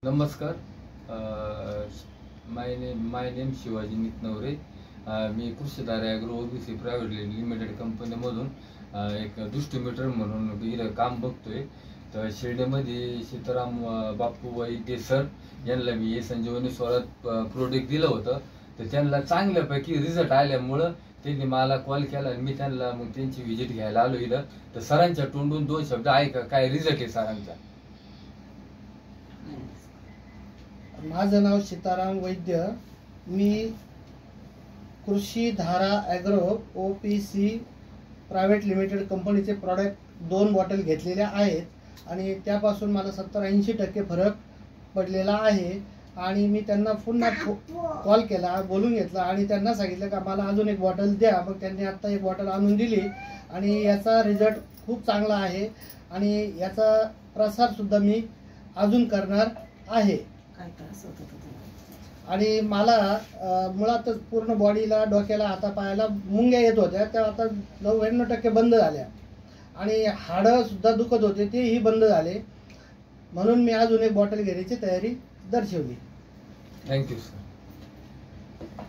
नमस्कार. माय नेम शिवाजी नितनवरे. मी कृषीधारा agro OBC private limited कंपनीमधून एक डिस्ट्रीब्युटर म्हणून इथं काम बघतोय. तर शिर्डीमध्ये सीताराम बापू वैद्य सर यांना मी हे संजीवनी स्वरात प्रोडक्ट दिलं होतं. तर त्यांना चांगल्यापैकी रिझल्ट आल्यामुळं त्यांनी मला कॉल केला आणि मी त्यांना मग त्यांची व्हिजिट घ्यायला आलो इथं. तर सरांच्या तोंडून दोन शब्द ऐका, काय रिझल्ट आहे सरांचा. माझं नाव सीताराम वैद्य. मी कृषीधारा ॲग्रो ओबीसी प्रायव्हेट लिमिटेड कंपनीचे प्रॉडक्ट 2 बॉटल घेतलेल्या आहेत आणि त्यापासून मला 70-80% फरक पडलेला आहे. आणि मी त्यांना पुन्हा कॉल केला, बोलून घेतला आणि त्यांना सांगितलं का मला अजून एक बॉटल द्या. मग त्यांनी आत्ता एक बॉटल आणून दिली आणि याचा रिझल्ट खूप चांगला आहे आणि याचा प्रसारसुद्धा मी अजून करणार आहे. आणि मला मुळातच पूर्ण बॉडीला, डोक्याला, हातापायाला मुंग्या येत होत्या, त्या आता 99% बंद झाल्या आणि हाडं सुद्धा दुखत होते, तेही बंद झाले. म्हणून मी अजून एक बॉटल घेण्याची तयारी दर्शवली. Thank you sir.